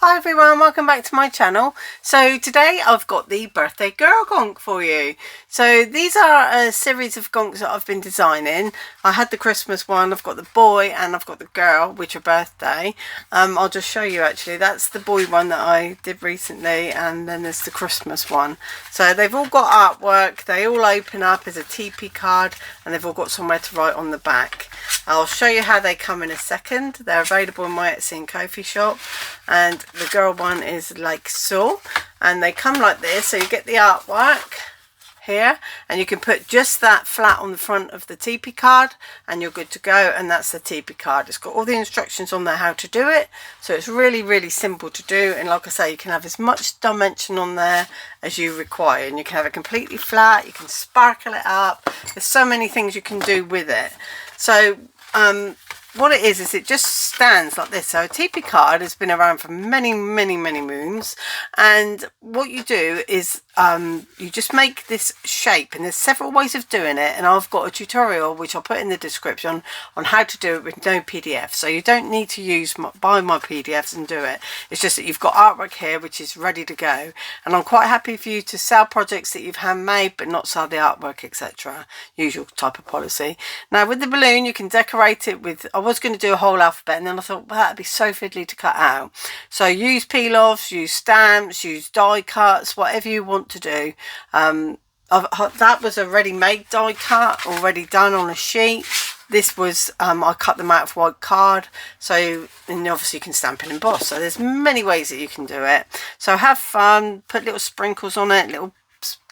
Hi everyone, welcome back to my channel. So today I've got the birthday girl gonk for you. So these are a series of gonks that I've been designing. I had the Christmas one, I've got the boy and I've got the girl, which are birthday. I'll just show you actually. That's the boy one that I did recently, and then there's the Christmas one. So they've all got artwork, they all open up as a teepee card, and they've all got somewhere to write on the back. I'll show you how they come in a second. They're available in my Etsy and Ko-fi shop, and the girl one is like so, and they come like this. So you get the artwork here, and you can put just that flat on the front of the teepee card and you're good to go. And that's the teepee card. It's got all the instructions on there how to do it, so it's really simple to do. And like I say, you can have as much dimension on there as you require, and you can have it completely flat, you can sparkle it up. There's so many things you can do with it. So what it is it just stands like this. So a teepee card has been around for many moons, and what you do is you just make this shape, and there's several ways of doing it, and I've got a tutorial which I'll put in the description on how to do it with no PDF. So you don't need to buy my PDFs and do it. It's just that you've got artwork here which is ready to go, and I'm quite happy for you to sell projects that you've handmade but not sell the artwork, etc. Usual type of policy. Now with the balloon you can decorate it with, I was going to do a whole alphabet, and then I thought, well, that'd be so fiddly to cut out. So use peel-offs, use stamps, use die cuts, whatever you want to do. That was a ready-made die cut, already done on a sheet. This was I cut them out of white card, so, and obviously you can stamp and emboss. So there's many ways that you can do it. So have fun, put little sprinkles on it, little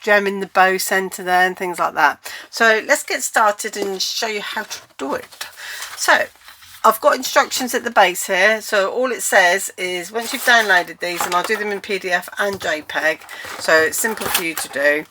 gem in the bow centre there and things like that. So let's get started and show you how to do it. So I've got instructions at the base here. So all it says is, once you've downloaded these, and I'll do them in PDF and JPEG, so it's simple for you to do,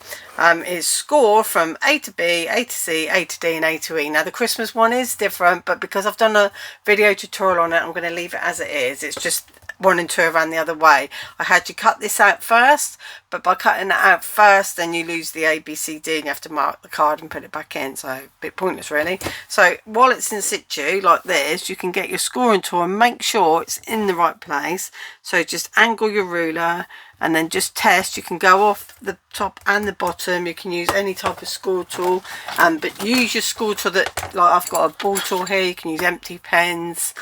is score from A to B, A to C, A to D and A to E. Now the Christmas one is different, but because I've done a video tutorial on it, I'm going to leave it as it is. It's just 1 and 2 around the other way. I had you cut this out first, but by cutting it out first then you lose the A, B, C, D, and you have to mark the card and put it back in, so a bit pointless really. So while it's in situ like this, you can get your scoring tool and make sure it's in the right place. So just angle your ruler and then just test. You can go off the top and the bottom. You can use any type of score tool, but use your score tool that, like I've got a ball tool here. You can use empty pens,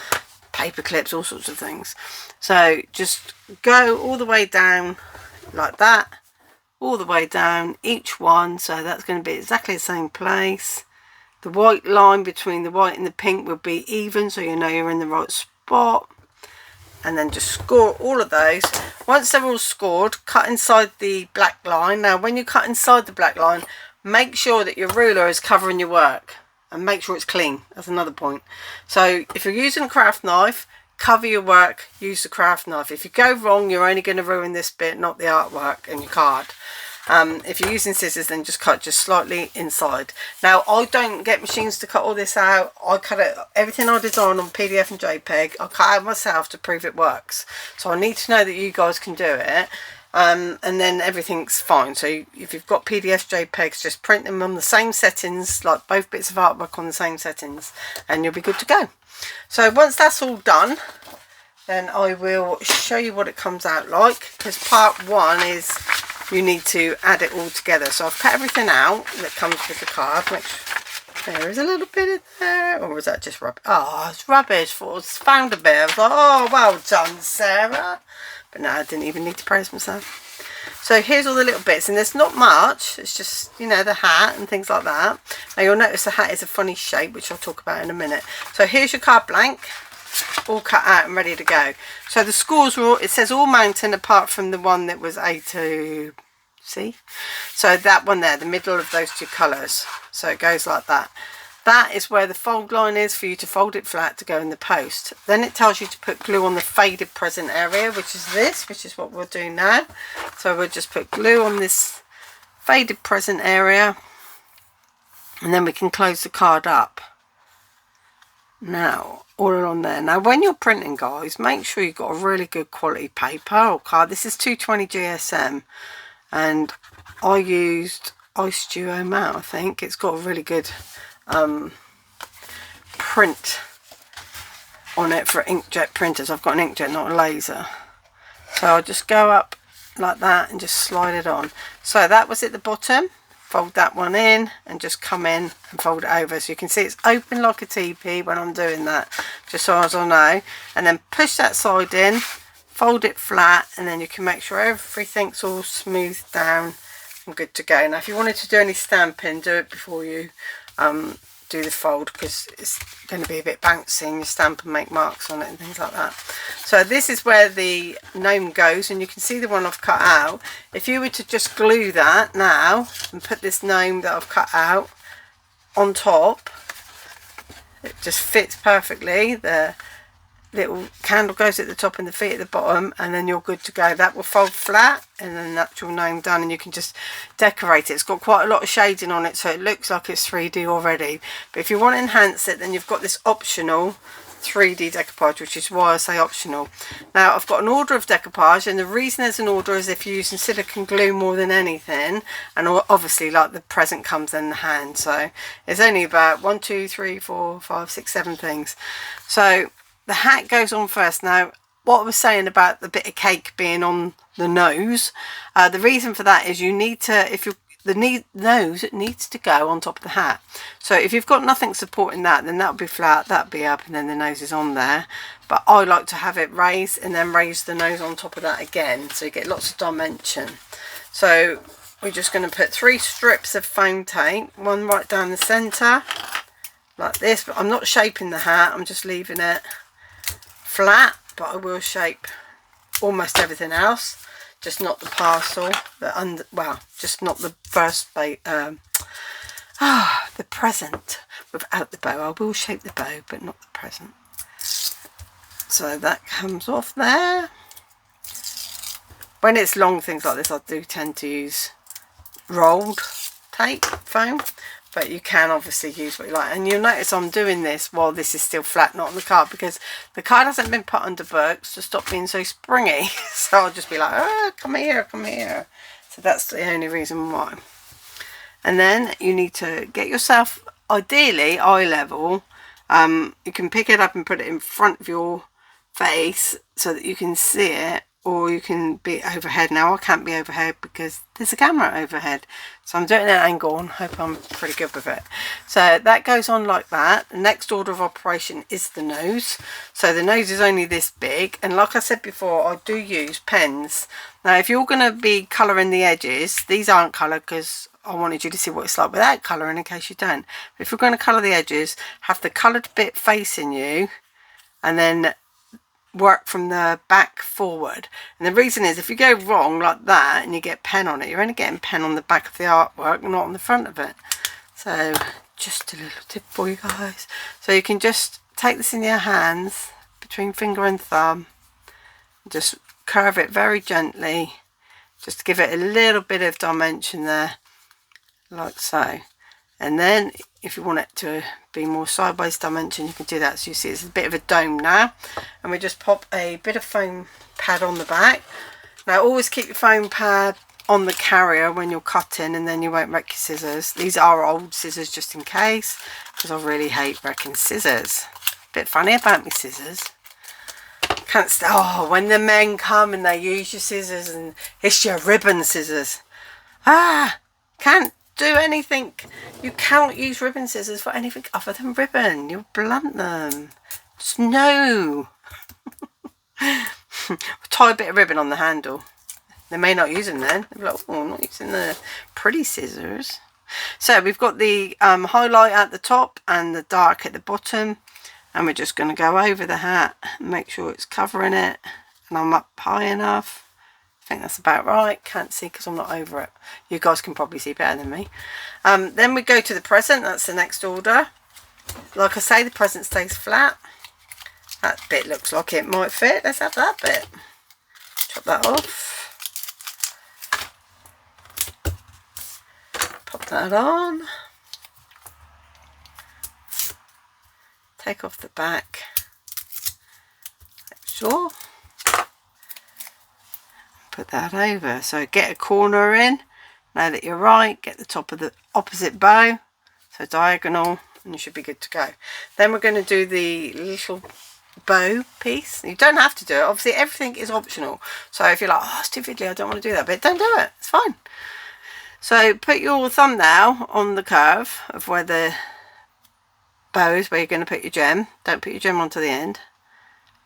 paper clips, all sorts of things. So just go all the way down like that, all the way down each one. So that's going to be exactly the same place. The white line between the white and the pink will be even, so you know you're in the right spot. And then just score all of those. Once they're all scored, cut inside the black line. Now when you cut inside the black line, make sure that your ruler is covering your work, and make sure it's clean. That's another point. So if you're using a craft knife, cover your work, use the craft knife. If you go wrong, you're only going to ruin this bit, not the artwork and your card. If you're using scissors, then just cut just slightly inside. Now I don't get machines to cut all this out. I cut it, everything I design on PDF and JPEG, I cut out myself to prove it works. So I need to know that you guys can do it. And then everything's fine. So if you've got PDFs, JPEGs, just print them on the same settings, like both bits of artwork on the same settings, and you'll be good to go. So once that's all done, then I will show you what it comes out like, because part 1 is you need to add it all together. So I've cut everything out that comes with the card. There is a little bit in there, or was that just rubbish? Oh, it's rubbish. I found a bit. I was like, oh, well done, Sarah. But no, I didn't even need to praise myself. So here's all the little bits, and there's not much. It's just, you know, the hat and things like that. Now you'll notice the hat is a funny shape, which I'll talk about in a minute. So here's your card blank, all cut out and ready to go. So the scores were all, it says all mountain apart from the one that was A to C. So that one there, the middle of those two colours. So it goes like that. That is where the fold line is for you to fold it flat to go in the post. Then it tells you to put glue on the faded present area, which is this, which is what we'll do now. So we'll just put glue on this faded present area, and then we can close the card up. Now, all along there. Now when you're printing, guys, make sure you've got a really good quality paper or card. This is 220 GSM, and I used Ice Duo Matte, I think. It's got a really good print on it for inkjet printers. I've got an inkjet, not a laser. So I'll just go up like that and just slide it on. So that was at the bottom. Fold that one in and just come in and fold it over, so you can see it's open like a teepee when I'm doing that, just so as I know. And then push that side in, fold it flat, and then you can make sure everything's all smoothed down and good to go. Now if you wanted to do any stamping, do it before you do the fold, because it's going to be a bit bouncy and you stamp and make marks on it and things like that. So this is where the gnome goes, and you can see the one I've cut out. If you were to just glue that now and put this gnome that I've cut out on top, it just fits perfectly. The little candle goes at the top and the feet at the bottom, and then you're good to go. That will fold flat and then the actual gnome done, and you can just decorate it. It's got quite a lot of shading on it, so it looks like it's 3D already. But if you want to enhance it, then you've got this optional 3D decoupage, which is why I say optional. Now I've got an order of decoupage, and the reason there's an order is if you're using silicone glue more than anything, and obviously like the present comes in the hand, so it's only about 1, 2, 3, 4, 5, 6, 7 things. So the hat goes on first. Now what I was saying about the bit of cake being on the nose, the reason for that is you need to, the nose needs to go on top of the hat. So if you've got nothing supporting that, then that'll be flat, that'll be up, and then the nose is on there. But I like to have it raised and then raise the nose on top of that again, so you get lots of dimension. So we're just going to put 3 strips of foam tape, one right down the centre like this, but I'm not shaping the hat, I'm just leaving it flat, but I will shape almost everything else, just not the parcel, well, just not the first the present without the bow. I will shape the bow, but not the present. So that comes off there. When it's long things like this, I do tend to use rolled tape foam, but you can obviously use what you like. And you'll notice I'm doing this while this is still flat, not on the card, because the card hasn't been put under books to stop being so springy. So I'll just be like, oh, come here, come here. So that's the only reason why. And then you need to get yourself, ideally eye level. You can pick it up and put it in front of your face so that you can see it, or you can be overhead. Now I can't be overhead because there's a camera overhead, so I'm doing an angle and hope I'm pretty good with it. So that goes on like that. The next order of operation is the nose. So the nose is only this big, and like I said before, I do use pens. Now if you're going to be colouring the edges, these aren't coloured because I wanted you to see what it's like without colouring in case you don't. But if you're going to colour the edges, have the coloured bit facing you and then work from the back forward. And the reason is, if you go wrong like that and you get pen on it, you're only getting pen on the back of the artwork, not on the front of it. So just a little tip for you guys. So you can just take this in your hands between finger and thumb, just curve it very gently, just to give it a little bit of dimension there, like so. And then if you want it to be more sideways dimension, you can do that. So you see it's a bit of a dome now, and we just pop a bit of foam pad on the back. Now always keep your foam pad on the carrier when you're cutting, and then you won't wreck your scissors. These are old scissors just in case, because I really hate wrecking scissors. Bit funny about me scissors. Can't oh, when the men come and they use your scissors and it's your ribbon scissors. Can't do anything. You can't use ribbon scissors for anything other than ribbon. You'll blunt them. Just no. Tie a bit of ribbon on the handle. They may not use them then. They'll be like, oh, I'm not using the pretty scissors. So we've got the highlight at the top and the dark at the bottom, and we're just going to go over the hat and make sure it's covering it, and I'm up high enough. I think that's about right. Can't see because I'm not over it. You guys can probably see better than me. Then we go to the present. That's the next order. Like I say, the present stays flat. That bit looks like it might fit. Let's have that bit. Chop that off. Pop that on. Take off the back. Make sure. Put that over. So get a corner in. Now that you're right, get the top of the opposite bow, so diagonal, and you should be good to go. Then we're going to do the little bow piece. You don't have to do it. Obviously, everything is optional. So if you're like, oh, it's too fiddly, I don't want to do that, but don't do it. It's fine. So put your thumbnail on the curve of where the bow is, where you're going to put your gem. Don't put your gem onto the end.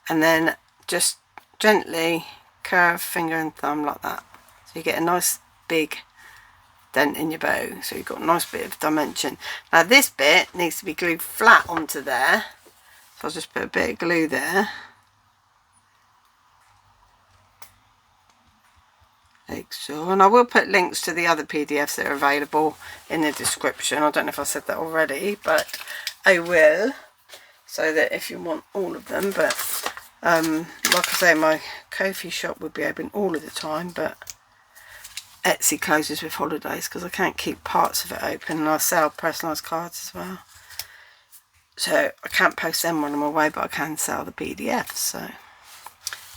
And then just gently curve finger and thumb like that. So you get a nice big dent in your bow. So you've got a nice bit of dimension. Now this bit needs to be glued flat onto there. So I'll just put a bit of glue there. Like so. And I will put links to the other PDFs that are available in the description. I don't know if I said that already, but I will. So that if you want all of them, but like I say, my Ko-fi shop would be open all of the time, but Etsy closes with holidays because I can't keep parts of it open, and I sell personalised cards as well. So I can't post them when I'm away, but I can sell the PDFs. So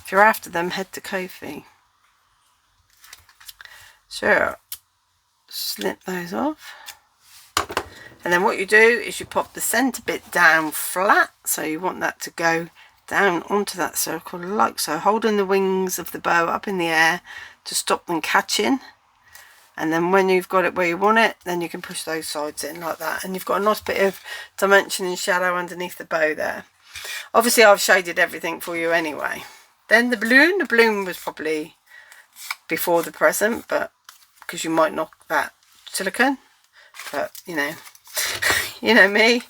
if you're after them, head to Ko-fi. So snip those off. And then what you do is you pop the centre bit down flat. So you want that to go down onto that circle like so, holding the wings of the bow up in the air to stop them catching. And then when you've got it where you want it, then you can push those sides in like that, and you've got a nice bit of dimension and shadow underneath the bow there. Obviously I've shaded everything for you anyway. Then the balloon was probably before the present, but because you might knock that silicone, but you know you know me,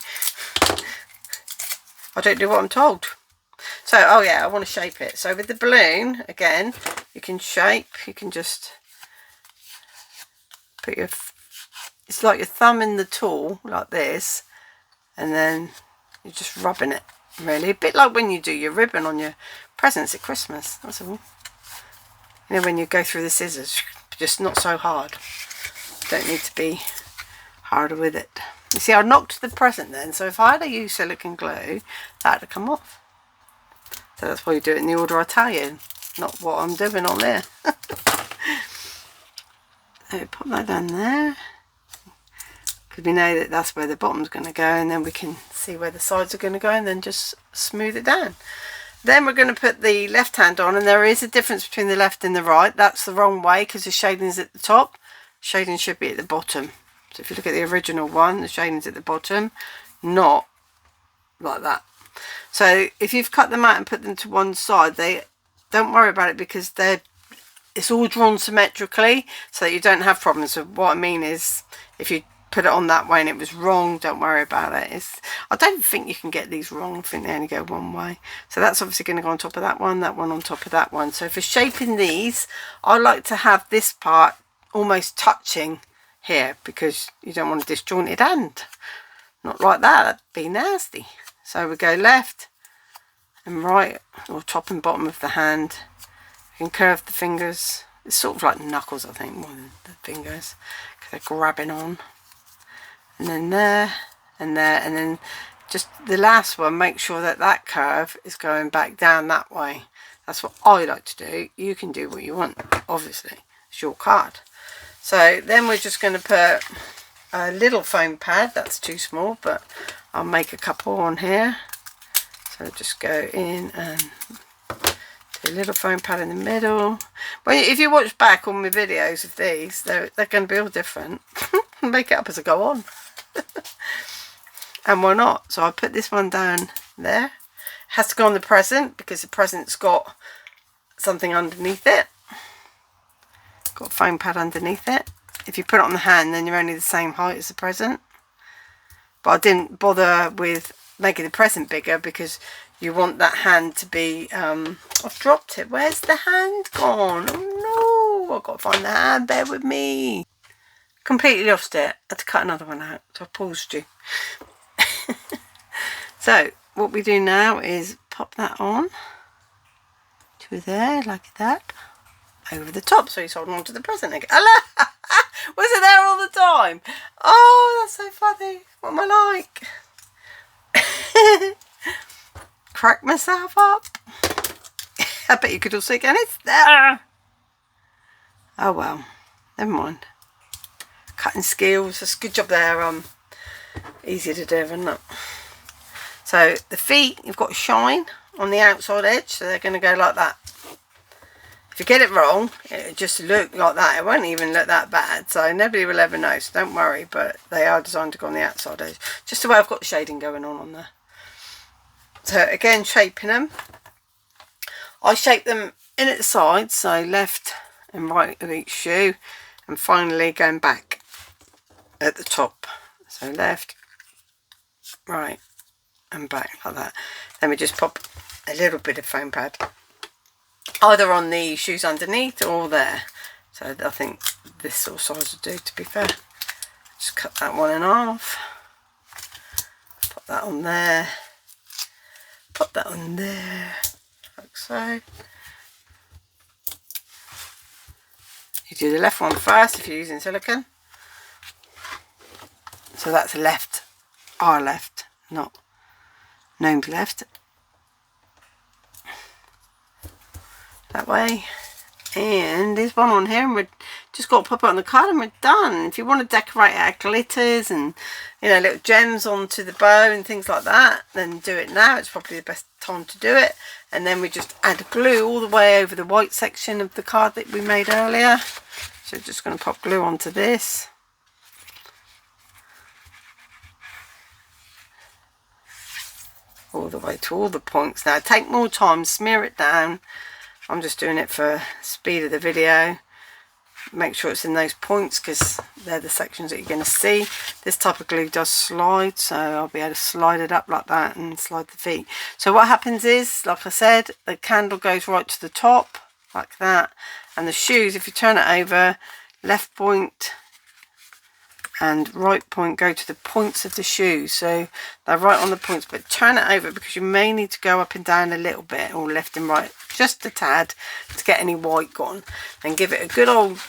I don't do what I'm told. So oh yeah, I want to shape it. So with the balloon again, you can shape, you can just put your, it's like your thumb in the tool like this, and then you're just rubbing it, really, a bit like when you do your ribbon on your presents at Christmas. That's all. You know, when you go through the scissors, just not so hard. Don't need to be harder with it. You see, I knocked the present then, so if I had to use silicone glue, that would come off. So that's why you do it in the order I tell you, not what I'm doing on there. So put that down there, because we know that that's where the bottom's going to go, and then we can see where the sides are going to go, and then just smooth it down. Then we're going to put the left hand on, and there is a difference between the left and the right. That's the wrong way because the shading is at the top. Shading should be at the bottom. So if you look at the original one, the shading's at the bottom, not like that. So if you've cut them out and put them to one side, don't worry about it, because it's all drawn symmetrically, so that you don't have problems. So what I mean is, if you put it on that way and it was wrong, don't worry about it. I don't think you can get these wrong. I think they only go one way. So that's obviously going to go on top of that one on top of that one. So for shaping these, I like to have this part almost touching here, because you don't want a disjointed hand. Not like that, that'd be nasty. So we go left and right, or top and bottom of the hand. You can curve the fingers. It's sort of like knuckles, I think, more than the fingers, because they're grabbing on. And then there, and there, and then just the last one, make sure that that curve is going back down that way. That's what I like to do. You can do what you want, obviously. It's your card. So then we're just going to put a little foam pad. That's too small, but I'll make a couple on here. So just go in and do a little foam pad in the middle. Well, if you watch back on my videos of these, they're going to be all different. Make it up as I go on. And why not? So I put this one down there. It has to go on the present, because the present's got something underneath it. Got a foam pad underneath it. If you put it on the hand, then you're only the same height as the present. But I didn't bother with making the present bigger, because you want that hand to be I've dropped it. Where's the hand gone? Oh no, I've got to find the hand. Bear with me. Completely lost it. I had to cut another one out, so I paused you. So what we do now is pop that on to there, like that, over the top, so he's holding on to the present again. Allah! Was it there all the time? Oh, that's so funny. What am I like? Crack myself up. I bet you could all see again. It's there. Oh well, never mind. Cutting skills. That's a good job there. Easier to do, isn't it? So the feet, you've got shine on the outside edge, so they're going to go like that. If you get it wrong, it'll just look like that. It won't even look that bad, so nobody will ever know, so don't worry, but they are designed to go on the outside edge. Just the way I've got the shading going on there. So again, shaping them. I shape them in at the sides, so left and right of each shoe, and finally going back at the top. So left, right, and back like that. Then we just pop a little bit of foam pad, either on the shoes underneath or there. So I think this sort of size would do, to be fair. Just cut that one in half. Put that on there. Put that on there, like so. You do the left one first if you're using silicone. So that's left, our left, not Gnome's left. That way. And there's one on here, and we've just got to pop it on the card and we're done. If you want to decorate our glitters and, you know, little gems onto the bow and things like that, then do it now. It's probably the best time to do it. And then we just add glue all the way over the white section of the card that we made earlier. So just going to pop glue onto this. All the way to all the points. Now take more time, smear it down. I'm just doing it for speed of the video. Make sure it's in those points because they're the sections that you're going to see. This type of glue does slide, so I'll be able to slide it up like that and slide the feet. So what happens is, like I said, the candle goes right to the top like that, and the shoes, if you turn it over, left point and right point go to the points of the shoes, so they're right on the points, but turn it over because you may need to go up and down a little bit, or left and right just a tad, to get any white gone. Then give it a good old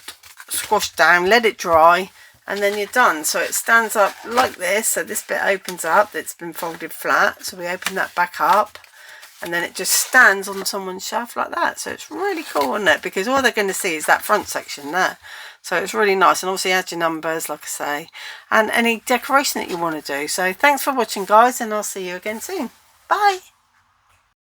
squash down, let it dry, and then you're done. So it stands up like this, so this bit opens up, it's been folded flat, so we open that back up, and then it just stands on someone's shelf like that. So it's really cool, isn't it? Because all they're going to see is that front section there. So it's really nice, and obviously add your numbers, like I say, and any decoration that you want to do. So thanks for watching, guys, and I'll see you again soon. Bye.